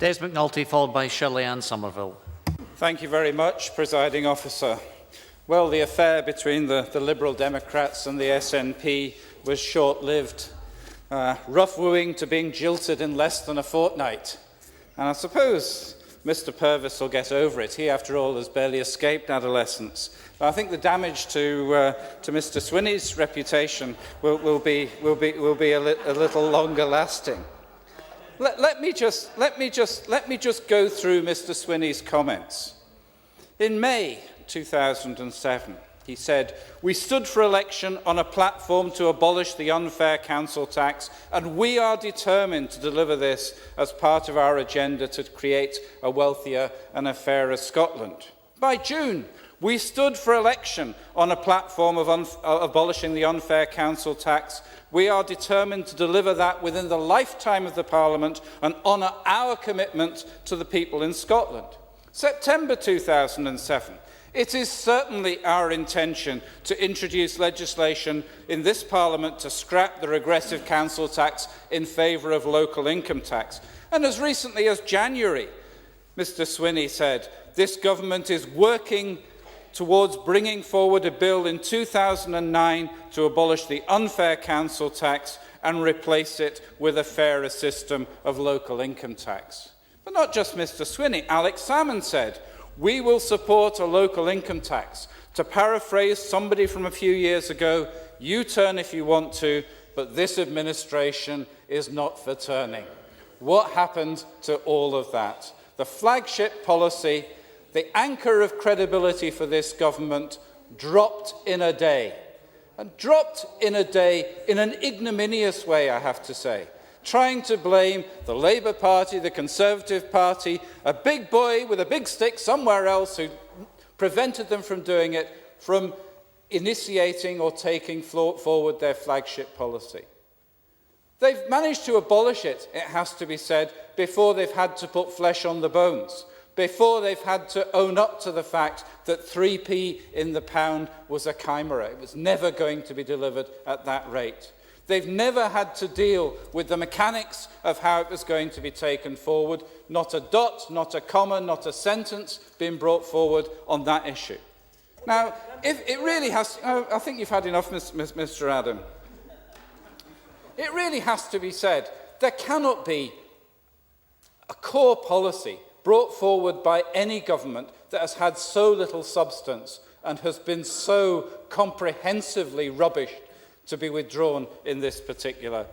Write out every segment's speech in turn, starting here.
Des McNulty, followed by Shirley-Ann Somerville. Thank you very much, Presiding Officer. Well, the affair between the Liberal Democrats and the SNP was short-lived. Rough wooing to being jilted in less than a fortnight. And I suppose Mr Purvis will get over it. He, after all, has barely escaped adolescence. But I think the damage to Mr Swinney's reputation will be a little longer lasting. Let me just go through Mr Swinney's comments. In May 2007, he said, "We stood for election on a platform to abolish the unfair council tax, and we are determined to deliver this as part of our agenda to create a wealthier and a fairer Scotland." By June, we stood for election on a platform of abolishing the unfair council tax. We are determined to deliver that within the lifetime of the Parliament and honour our commitment to the people in Scotland. September 2007. It is certainly our intention to introduce legislation in this Parliament to scrap the regressive council tax in favour of local income tax. And as recently as January, Mr Swinney said, this government is working towards bringing forward a bill in 2009 to abolish the unfair council tax and replace it with a fairer system of local income tax. But not just Mr Swinney. Alex Salmond said, "We will support a local income tax." To paraphrase somebody from a few years ago, you turn if you want to, but this administration is not for turning. What happened to all of that? The flagship policy, the anchor of credibility for this government, dropped in a day. And dropped in a day in an ignominious way, I have to say. Trying to blame the Labour Party, the Conservative Party, a big boy with a big stick somewhere else who prevented them from doing it, from initiating or taking forward their flagship policy. They've managed to abolish it, it has to be said, before they've had to put flesh on the bones, before they've had to own up to the fact that 3p in the pound was a chimera. It was never going to be delivered at that rate. They've never had to deal with the mechanics of how it was going to be taken forward. Not a dot, not a comma, not a sentence being brought forward on that issue. Now, if it really has... I think you've had enough, Mr Adam. It really has to be said, there cannot be a core policy brought forward by any government that has had so little substance and has been so comprehensively rubbished to be withdrawn in this particular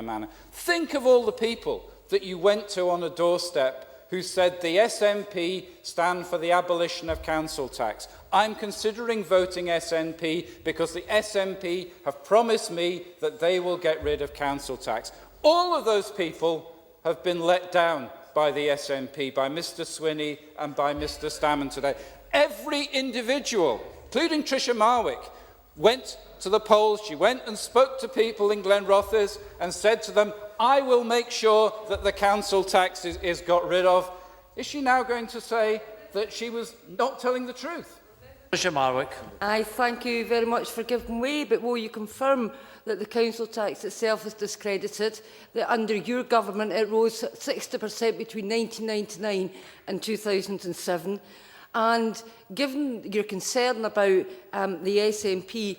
manner. Think of all the people that you went to on a doorstep who said the SNP stand for the abolition of council tax. I'm considering voting SNP because the SNP have promised me that they will get rid of council tax. All of those people have been let down by the SNP, by Mr Swinney and by Mr Stammen today. Every individual, including Tricia Marwick, went to the polls. She went and spoke to people in Glenrothes and said to them, I will make sure that the council tax is got rid of. Is she now going to say that she was not telling the truth? Tricia Marwick. I thank you very much for giving way, but will you confirm that the council tax itself is discredited, that under your government it rose 60% between 1999 and 2007? And given your concern about the SNP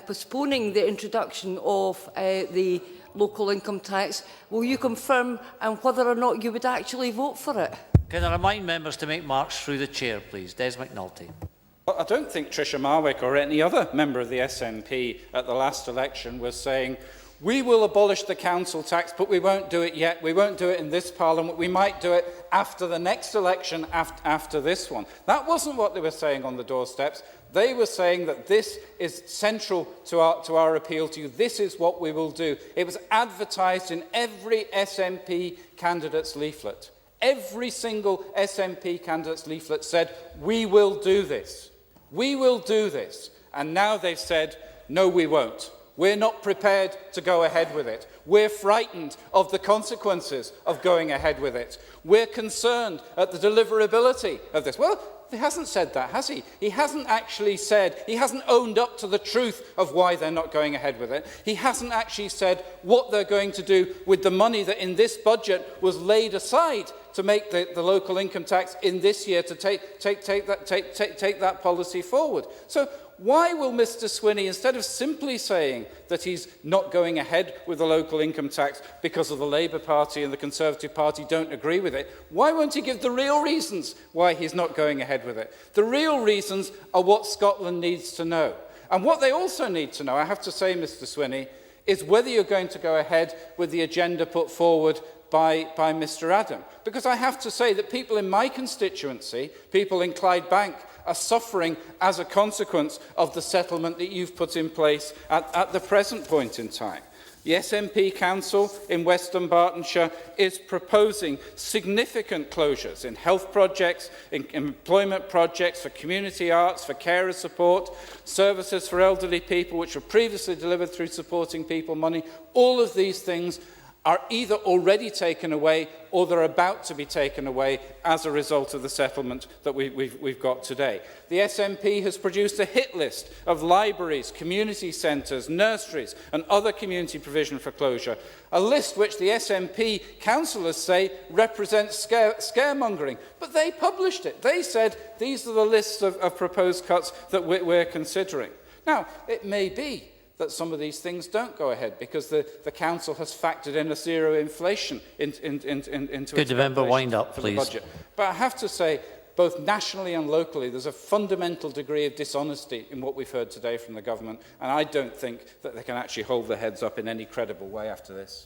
postponing the introduction of the local income tax, will you confirm whether or not you would actually vote for it? Can I remind members to make marks through the chair, please? Des McNulty. Well, I don't think Tricia Marwick or any other member of the SNP at the last election was saying, we will abolish the council tax, but we won't do it yet. We won't do it in this Parliament. We might do it after the next election, after this one. That wasn't what they were saying on the doorsteps. They were saying that this is central to our appeal to you. This is what we will do. It was advertised in every SNP candidate's leaflet. Every single SNP candidate's leaflet said, we will do this. We will do this. And now they've said, no, we won't. We're not prepared to go ahead with it. We're frightened of the consequences of going ahead with it. We're concerned at the deliverability of this. Well, he hasn't said that, has he? He hasn't actually said, he hasn't owned up to the truth of why they're not going ahead with it. He hasn't actually said what they're going to do with the money that in this budget was laid aside to make the local income tax in this year to take that policy forward. So why will Mr Swinney, instead of simply saying that he's not going ahead with the local income tax because of the Labour Party and the Conservative Party don't agree with it, why won't he give the real reasons why he's not going ahead with it? The real reasons are what Scotland needs to know. And what they also need to know, I have to say, Mr Swinney, is whether you're going to go ahead with the agenda put forward by Mr Adam. Because I have to say that people in my constituency, people in Clydebank, are suffering as a consequence of the settlement that you've put in place at the present point in time. The SNP Council in West Dunbartonshire is proposing significant closures in health projects, in employment projects, for community arts, for carer support, services for elderly people, which were previously delivered through Supporting People money. All of these things are either already taken away or they're about to be taken away as a result of the settlement that we've got today. The SNP has produced a hit list of libraries, community centres, nurseries and other community provision for closure, a list which the SNP councillors say represents scaremongering. But they published it. They said these are the lists of proposed cuts that we're considering. Now, it may be that some of these things don't go ahead because the council has factored in a zero inflation into its member wind up, for please. the budget. But I have to say, both nationally and locally, there's a fundamental degree of dishonesty in what we've heard today from the government, and I don't think that they can actually hold their heads up in any credible way after this.